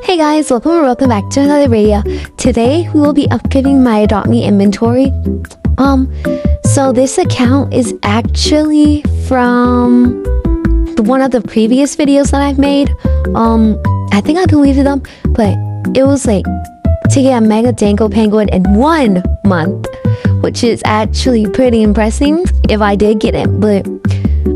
Hey guys, welcome back to another video. Today we will be upgrading my Adopt Me inventory. So this account is actually from one of the previous videos that I've made. I think I deleted them, but it was like to get a Mega Dango Penguin in 1 month, which is actually pretty impressive if I did get it. But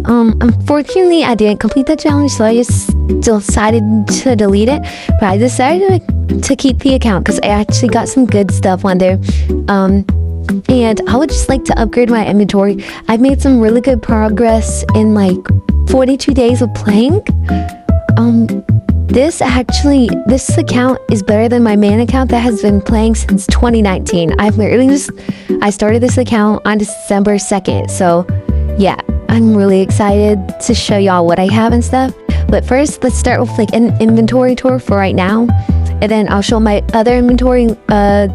unfortunately I didn't complete the challenge, so I just decided to delete it. But I decided to keep the account because I actually got some good stuff on there. And I would just like to upgrade my inventory. I've made some really good progress in like 42 days of playing. This account is better than my main account that has been playing since 2019. I started this account on December 2nd, so yeah, I'm really excited to show y'all what I have and stuff. But first, let's start with like an inventory tour for right now, and then I'll show my other inventory at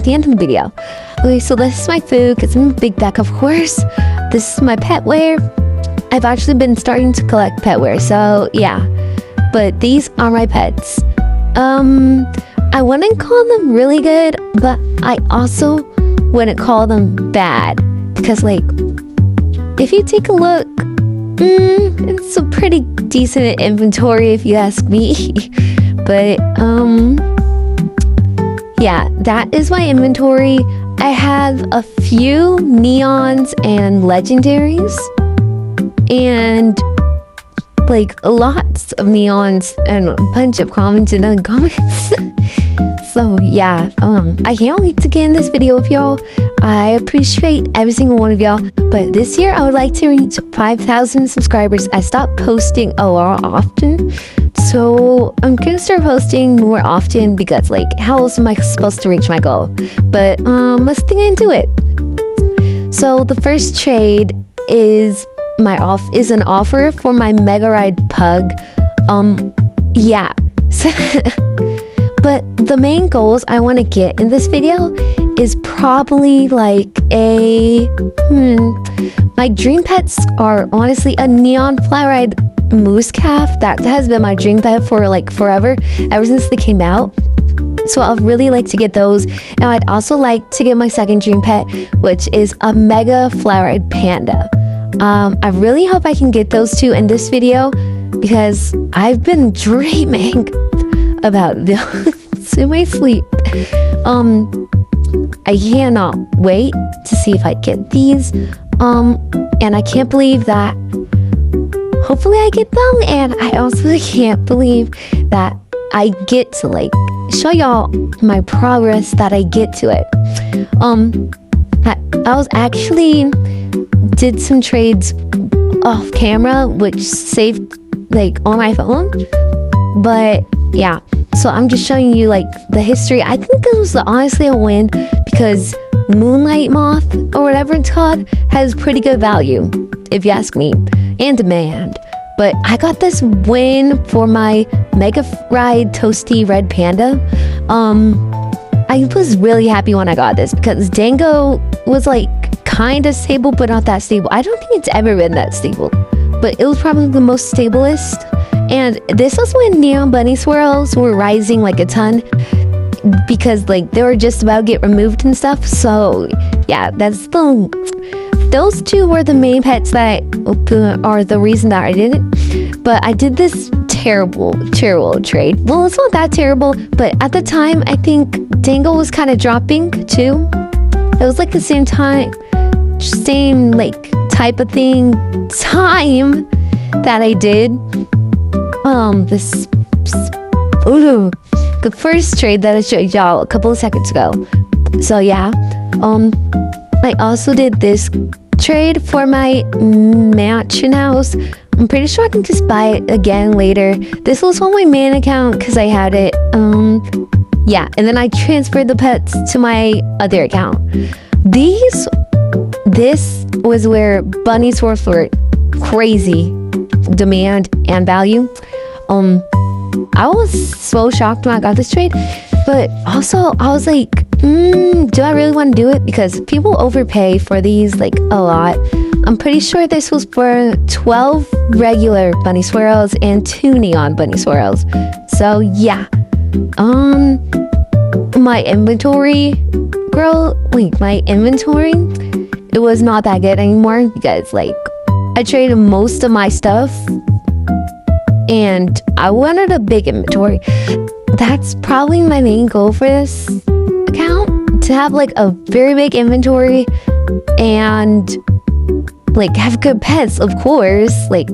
the end of the video. Okay, so this is my food, because I'm a big back, of course. This is my pet wear. I've actually been starting to collect pet wear, so yeah. But these are my pets. I wouldn't call them really good, but I also wouldn't call them bad, because like, if you take a look, it's a pretty decent inventory if you ask me. But yeah, that is my inventory. I have a few neons and legendaries, and like lots of neons and a bunch of commons and uncommons. So yeah, I can't wait to get in this video with y'all. I appreciate every single one of y'all, but this year I would like to reach 5,000 subscribers. I stopped posting a lot often, so I'm gonna start posting more often, because like, how else am I supposed to reach my goal? But let's get into it. So the first trade is an offer for my Mega Ride Pug. Yeah. But the main goals I want to get in this video is probably like my dream pets are honestly a neon fly ride moose calf. That has been my dream pet for like forever, ever since they came out. So I'd really like to get those. Now I'd also like to get my second dream pet, which is a mega fly ride panda. I really hope I can get those two in this video, because I've been dreaming about those in my sleep. I cannot wait to see if I get these. And I can't believe that hopefully I get them, and I also can't believe that I get to like show y'all my progress that I get to it. I was actually did some trades off camera, which saved like on my phone. But yeah, so I'm just showing you like the history. I think it was honestly a win, because Moonlight Moth or whatever it's called has pretty good value if you ask me, and demand. But I got this win for my Mega Ride Toasty Red Panda. I was really happy when I got this, because Dango was like kind of stable, but not that stable. I don't think it's ever been that stable, but it was probably the most stablest. And this was when Neon Bunny Swirls were rising like a ton, because like they were just about to get removed and stuff. So yeah, those two were the main pets that are the reason that I did it. But I did this terrible trade. Well, it's not that terrible, but at the time I think Dango was kind of dropping too. It was like the same like type of time that I did the first trade that I showed y'all a couple of seconds ago. So yeah, I also did this trade for my mansion house. I'm pretty sure I can just buy it again later. This was on my main account because I had it. Yeah, and then I transferred the pets to my other account. This was where bunnies were for crazy demand and value. I was so shocked when I got this trade, but also I was like, do I really want to do it? Because people overpay for these like a lot. I'm pretty sure this was for 12 regular bunny swirls and 2 neon bunny swirls. So yeah, my inventory, it was not that good anymore because like I traded most of my stuff and I wanted a big inventory. That's probably my main goal for this account, to have like a very big inventory and like have good pets, of course, like,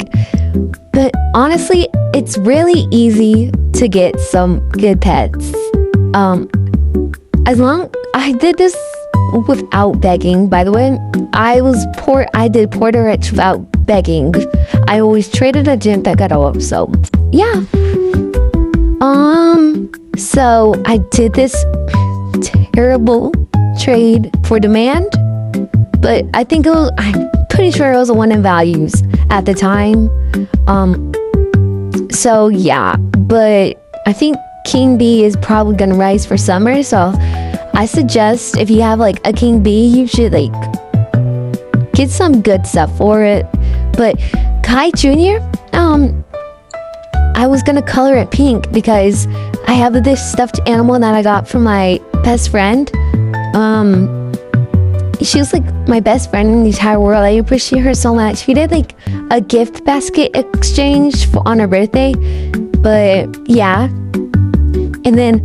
but honestly it's really easy to get some good pets. As long I did this without begging, by the way. I did Porter Rich without begging. I always traded a gym that got off, so yeah. So I did this terrible trade for demand, but I'm pretty sure it was a one in values at the time. So yeah, but I think King Bee is probably gonna rise for summer, so I suggest if you have like a King Bee, you should like get some good stuff for it. But Kai Jr., I was gonna color it pink because I have this stuffed animal that I got from my best friend. She was like my best friend in the entire world. I appreciate her so much. We did like a gift basket exchange on her birthday, but yeah. And then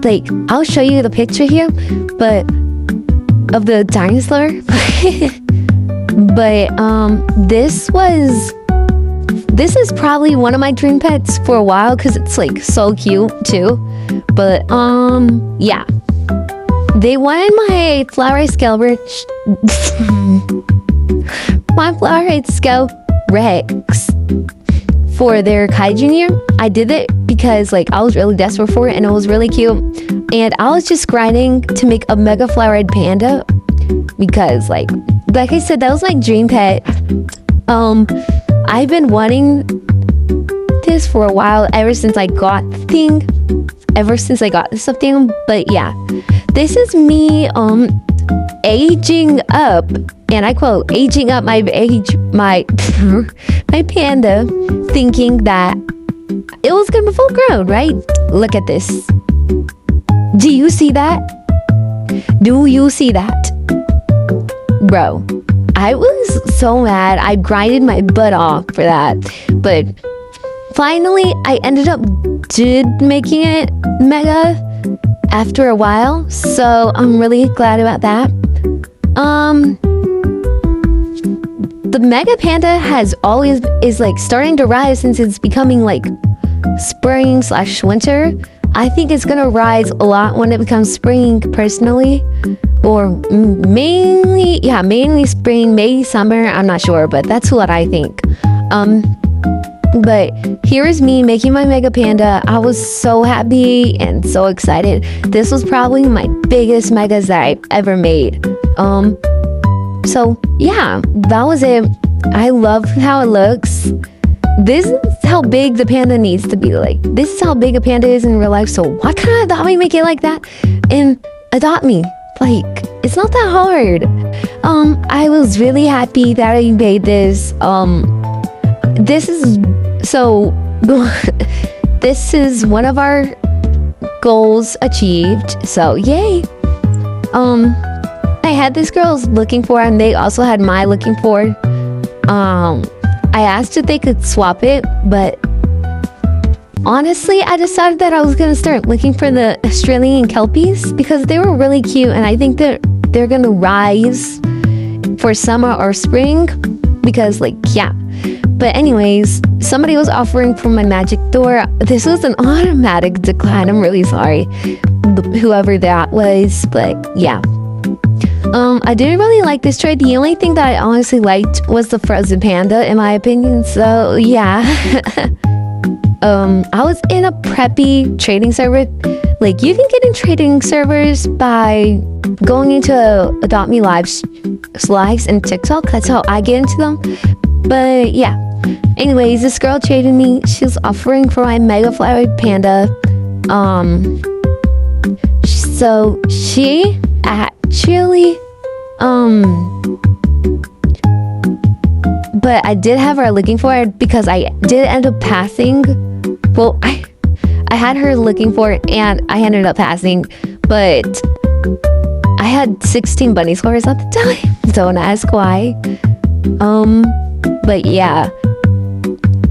like I'll show you the picture here, but of the dinosaur. But this is probably one of my dream pets for a while because it's like so cute too. But yeah, they wanted my Flower Scale Rex for their Kai Jr. I did it because like I was really desperate for it and it was really cute, and I was just grinding to make a Mega Flowered Panda because like I said, that was my dream pet. I've been wanting this for a while, ever since I got this stuffed thing. But yeah, this is me aging up, and I quote, aging up my my panda, thinking that it was gonna be full grown, right? Look at this. Do you see that? Do you see that? Bro, I was so mad. I grinded my butt off for that, but finally I ended up making it mega after a while, so I'm really glad about that. The Mega Panda is like starting to rise since it's becoming like spring/winter. I think it's gonna rise a lot when it becomes spring, personally, or mainly spring, maybe summer. I'm not sure, but that's what I think. But here is me making my Mega Panda. I was so happy and so excited. This was probably my biggest megas that I've ever made. So yeah, that was it. I love how it looks. This is how big the panda needs to be. Like, this is how big a panda is in real life, so why can't Adopt Me make it like that and adopt me? Like, it's not that hard. I was really happy that I made this. This is this is one of our goals achieved, so yay. I had this girl's looking for, and they also had my looking for. I asked if they could swap it, but honestly, I decided that I was gonna start looking for the Australian Kelpies because they were really cute, and I think that they're gonna rise for summer or spring because, like, yeah. But anyways, somebody was offering for my magic door. This was an automatic decline. I'm really sorry, whoever that was, but yeah. I didn't really like this trade. The only thing that I honestly liked was the frozen panda, in my opinion. So yeah. I was in a preppy trading server. Like, you can get in trading servers by going into Adopt Me lives and TikTok. That's how I get into them. But yeah. Anyways, this girl traded me. She was offering for my Mega Flowered Panda. So she actually but I did have her looking for it because I did end up passing. Well, I I had her looking for it, and I ended up passing, but I had 16 bunny squares at the time. Don't ask why. But yeah.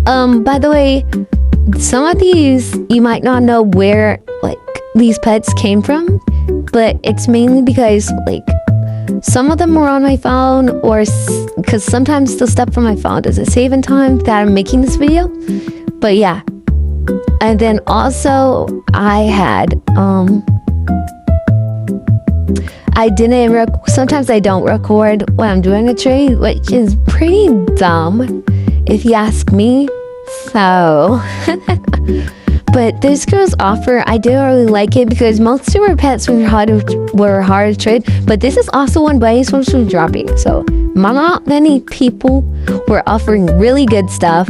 By the way, some of these you might not know where like these pets came from, but it's mainly because like some of them were on my phone, or because sometimes the stuff from my phone doesn't save in time that I'm making this video. But yeah. And then also I had sometimes I don't record when I'm doing a trade, which is pretty dumb if you ask me. So but this girl's offer, I did really like it because most of her pets were hard to trade, but this is also one bunny swarm from dropping. So not many people were offering really good stuff,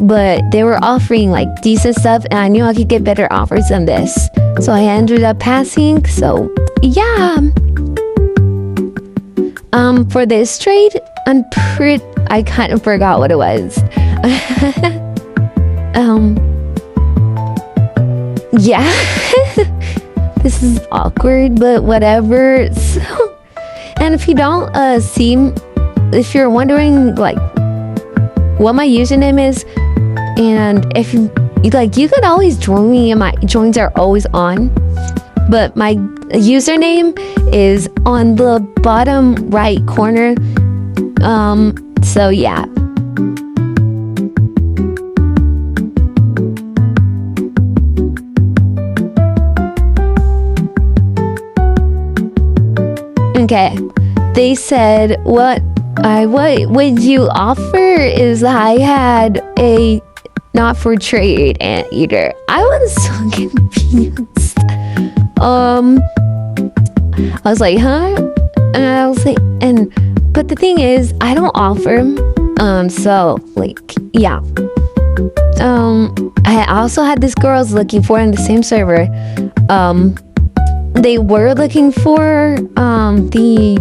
but they were offering like decent stuff, and I knew I could get better offers than this. So I ended up passing. So yeah. For this trade, I kind of forgot what it was. Yeah. This is awkward, but whatever. So, and if you don't if you're wondering like what my username is, and if you could always join me, and my joins are always on, but my username is on the bottom right corner. So yeah. Okay, they said what would you offer is I had a not for trade anteater. I was so confused. I was like, huh? And I was like, but the thing is, I don't offer. So like, yeah. I also had this girl I was looking for in the same server. They were looking for the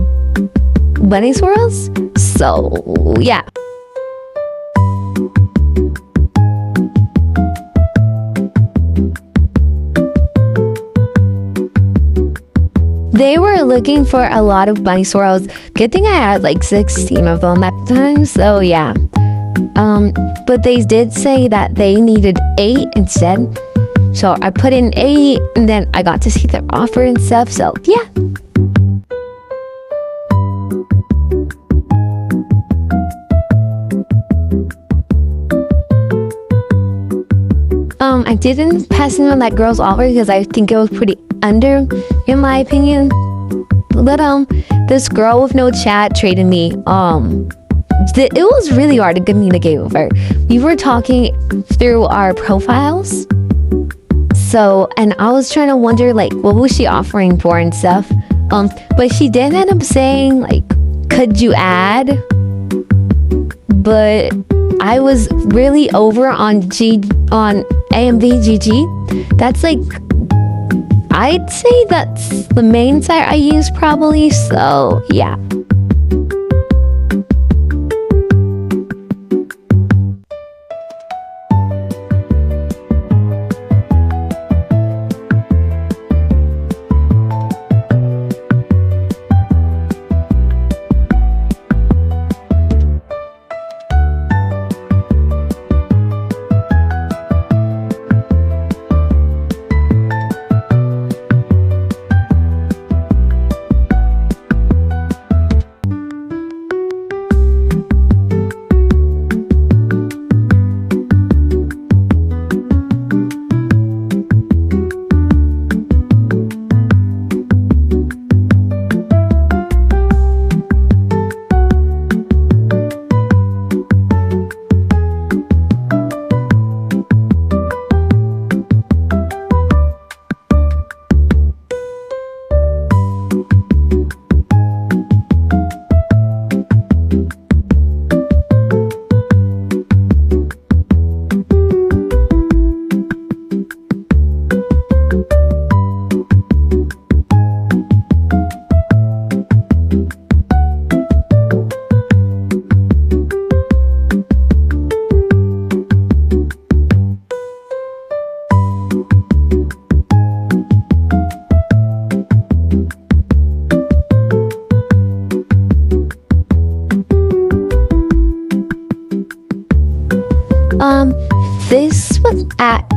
bunny swirls. So yeah. They were looking for a lot of bunny swirls. Good thing I had like 16 of them at the time. So yeah. But they did say that they needed 8 instead. So I put in 8, and then I got to see their offer and stuff. So yeah. I didn't pass in on that girl's offer because I think it was pretty under, in my opinion. But this girl with no chat traded me. It was really hard to communicate with her. We were talking through our profiles. So, and I was trying to wonder like what was she offering for and stuff. But she did end up saying like, could you add? But I was really over on AMVGG. That's like, I'd say that's the main site I use probably. So yeah.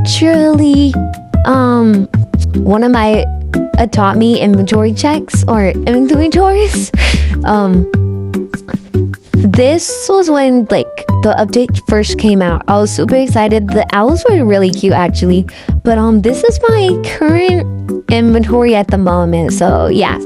actually one of my taught me inventory checks or inventories. This was when like the update first came out. I was super excited. The owls were really cute actually. But this is my current inventory at the moment. So yeah.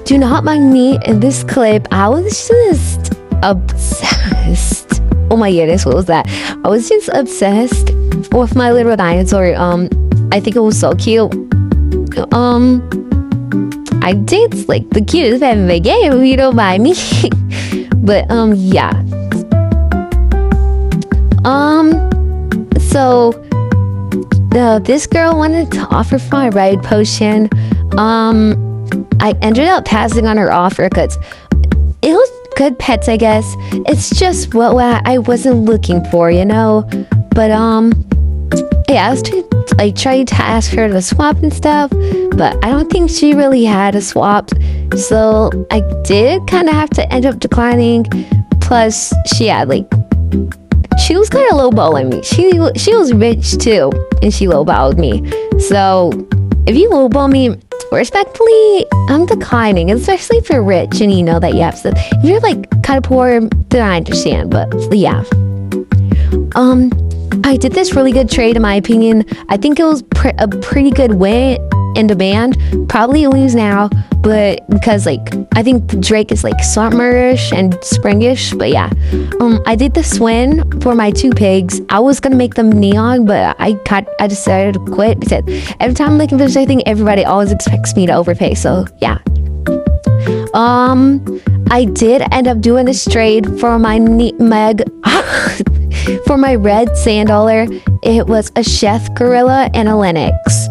Do not mind me in this clip. I was just obsessed. Oh my goodness, what was that? I was just obsessed with my little dinosaur. I think it was so cute. I think it's like the cutest pet in the game if you don't mind me. But yeah. So this girl wanted to offer for my ride potion. I ended up passing on her offer because it was good pets, I guess. It's just what I wasn't looking for, you know. But yeah, I tried to ask her to swap and stuff, but I don't think she really had a swap. So I did kind of have to end up declining. Plus, she had like, she was kind of lowballing me. She was rich too, and she lowballed me. So if you lowball me, respectfully, I'm declining, especially if you're rich and you know that you have stuff. If you're like kind of poor, then I understand. But yeah, I did this really good trade in my opinion. I think it was a pretty good win in demand. Probably lose now, but because like I think Drake is like summerish and springish. But yeah, I did this win for my 2 pigs. I was gonna make them neon, but I decided to quit because every time I'm looking for something, everybody always expects me to overpay. So yeah. I did end up doing this trade for my for my red sand dollar. It was a chef gorilla and a Lynx.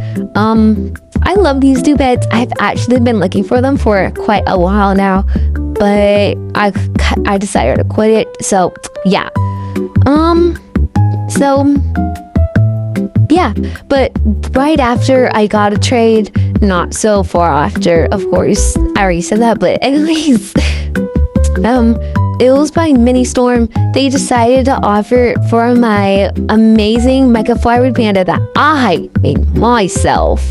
I love these 2 pets. I've actually been looking for them for quite a while now, but I decided to quit it. So yeah. So yeah, but right after I got a trade, not so far after, of course, I already said that, but anyways, it was by Ministorm. They decided to offer for my amazing Mega Flywood Panda that I made myself.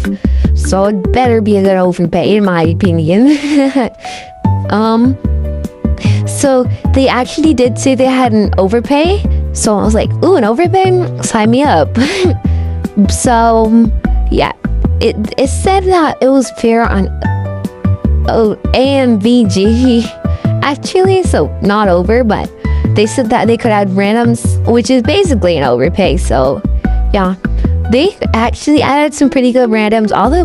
So it better be a good overpay in my opinion. So they actually did say they had an overpay. So I was like, ooh, an overpay? Sign me up. So yeah, it said that it was fair on AMVG actually, so not over, but they said that they could add randoms, which is basically an overpay. So yeah, they actually added some pretty good randoms. All the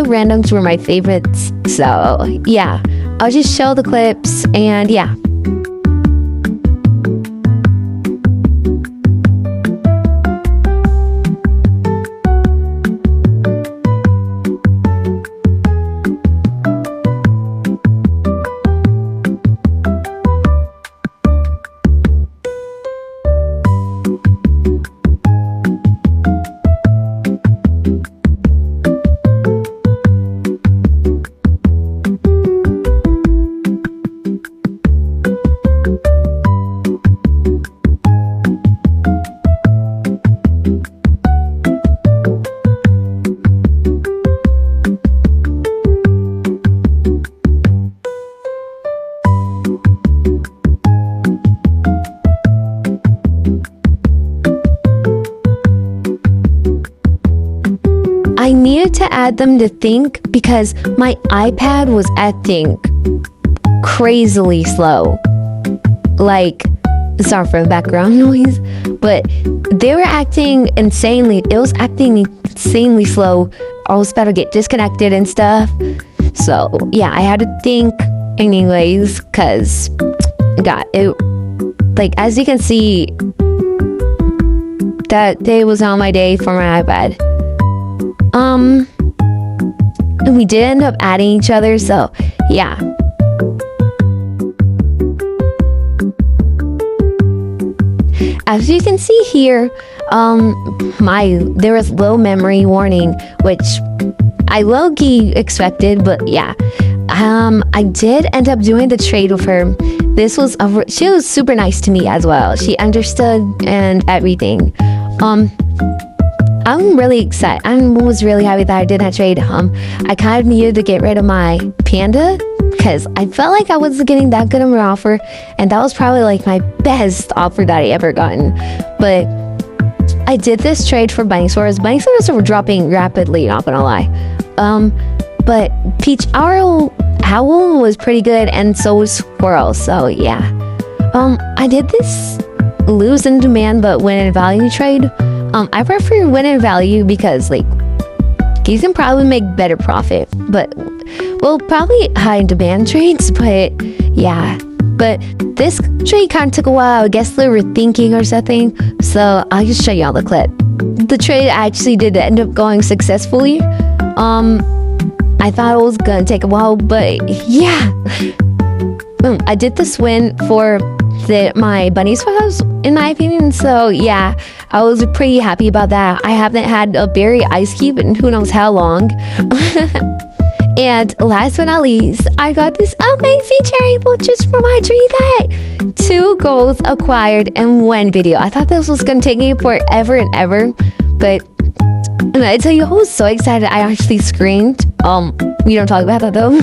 randoms were my favorites. So yeah, I'll just show the clips and yeah. I needed to add them to Think because my iPad was acting crazily slow. Like, sorry for the background noise, but they were acting insanely. It was acting insanely slow. I was about to get disconnected and stuff. So yeah, I had to think anyways, cause God, it, like, as you can see, that day was not my day for my iPad. And we did end up adding each other, so yeah. As you can see here, there was low memory warning, which I low-key expected, but yeah. I did end up doing the trade with her. She was super nice to me as well. She understood and everything. I'm really excited. I was really happy that I did that trade. I kind of needed to get rid of my Panda because I felt like I wasn't getting that good of an offer, and that was probably like my best offer that I ever gotten. But I did this trade for Bunny Swords. Bunny Swords were dropping rapidly, not gonna lie. But Peach Owl was pretty good, and so was Squirrel. So yeah. I did this lose in demand but win in value trade. I prefer win in value because, like, you can probably make better profit, but well, probably high in demand trades, but yeah. But this trade kind of took a while. I guess they were thinking or something, so I'll just show y'all the clip. The trade actually did end up going successfully. I thought it was gonna take a while, but yeah. I did this win for my Bunny Swaps, in my opinion, so yeah, I was pretty happy about that. I haven't had a berry ice cube in who knows how long. And last but not least, I got this amazing cherry just for my tree pet. 2 goals acquired in 1 video. I thought this was gonna take me forever and ever, but I tell you, I was so excited I actually screamed. We don't talk about that though.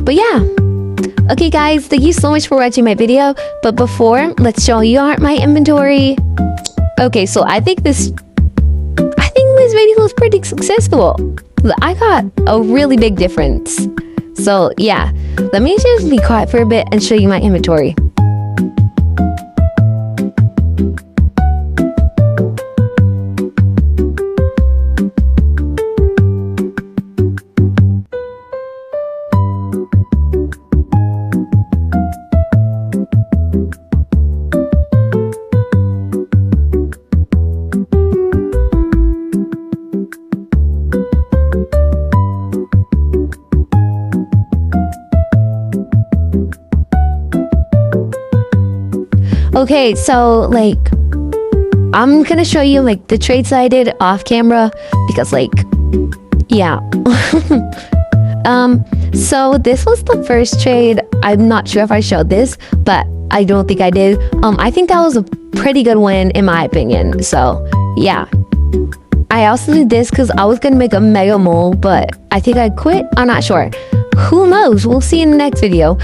But yeah. Okay guys, thank you so much for watching my video, but before, let's show you my inventory. Okay, so I think this video was pretty successful. I got a really big difference. So yeah, let me just be quiet for a bit and show you my inventory. Okay, so like, I'm gonna show you like the trades I did off camera because, like, yeah. So this was the first trade. I'm not sure if I showed this, but I don't think I did. I think that was a pretty good win in my opinion. So yeah. I also did this because I was gonna make a mega mole, but I think I quit. I'm not sure. Who knows? We'll see in the next video.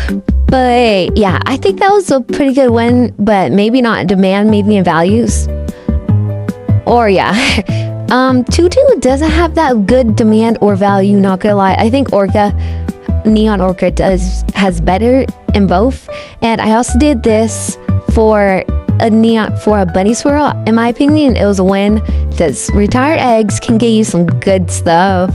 But yeah, I think that was a pretty good win, but maybe not in demand, maybe in values. Or yeah. Tutu doesn't have that good demand or value, not gonna lie. I think Neon Orca has better in both. And I also did this for a bunny swirl. In my opinion, it was a win because retired eggs can get you some good stuff.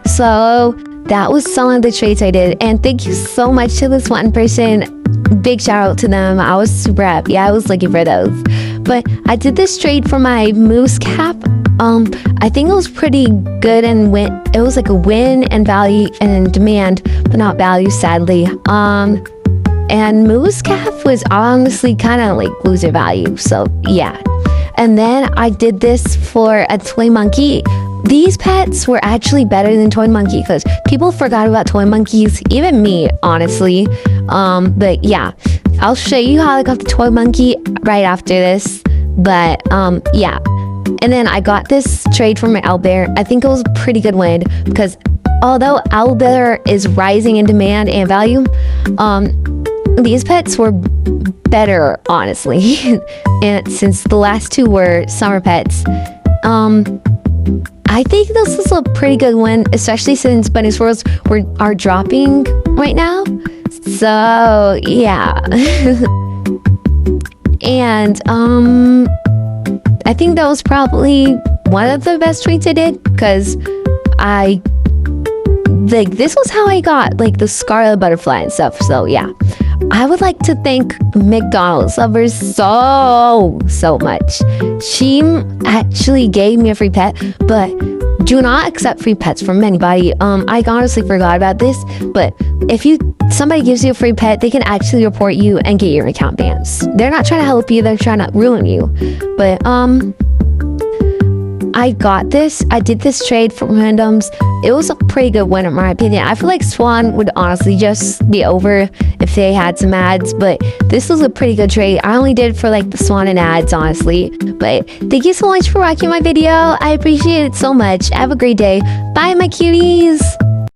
So that was some of the trades I did, and thank you so much to this one person. Big shout out to them. I was super happy. Yeah, I was looking for those. But I did this trade for my moose cap. I think it was pretty good and it was like a win and value and demand, but not value, sadly. And moose cap was honestly kind of like loser value. So yeah. And then I did this for a toy monkey. These pets were actually better than Toy Monkey because people forgot about Toy Monkeys, even me, honestly. But yeah, I'll show you how I got the Toy Monkey right after this. But yeah, and then I got this trade from my Owlbear. I think it was a pretty good win because although Owlbear is rising in demand and value, these pets were better, honestly. And since the last two were summer pets, I think this is a pretty good one, especially since Bunny Swirls are dropping right now. So yeah. And I think that was probably one of the best tweets I did, because this was how I got like the Scarlet Butterfly and stuff. So yeah, I would like to thank McDonald's lovers so much. She actually gave me a free pet, but do not accept free pets from anybody. I honestly forgot about this, but if somebody gives you a free pet, they can actually report you and get your account banned. They're not trying to help you, they're trying to ruin you. But I did this trade for randoms. It was a pretty good one in my opinion. I feel like Swan would honestly just be over if they had some ads, but this was a pretty good trade. I only did for like the Swan and ads, honestly. But thank you so much for watching my video. I appreciate it so much. Have a great day. Bye, my cuties.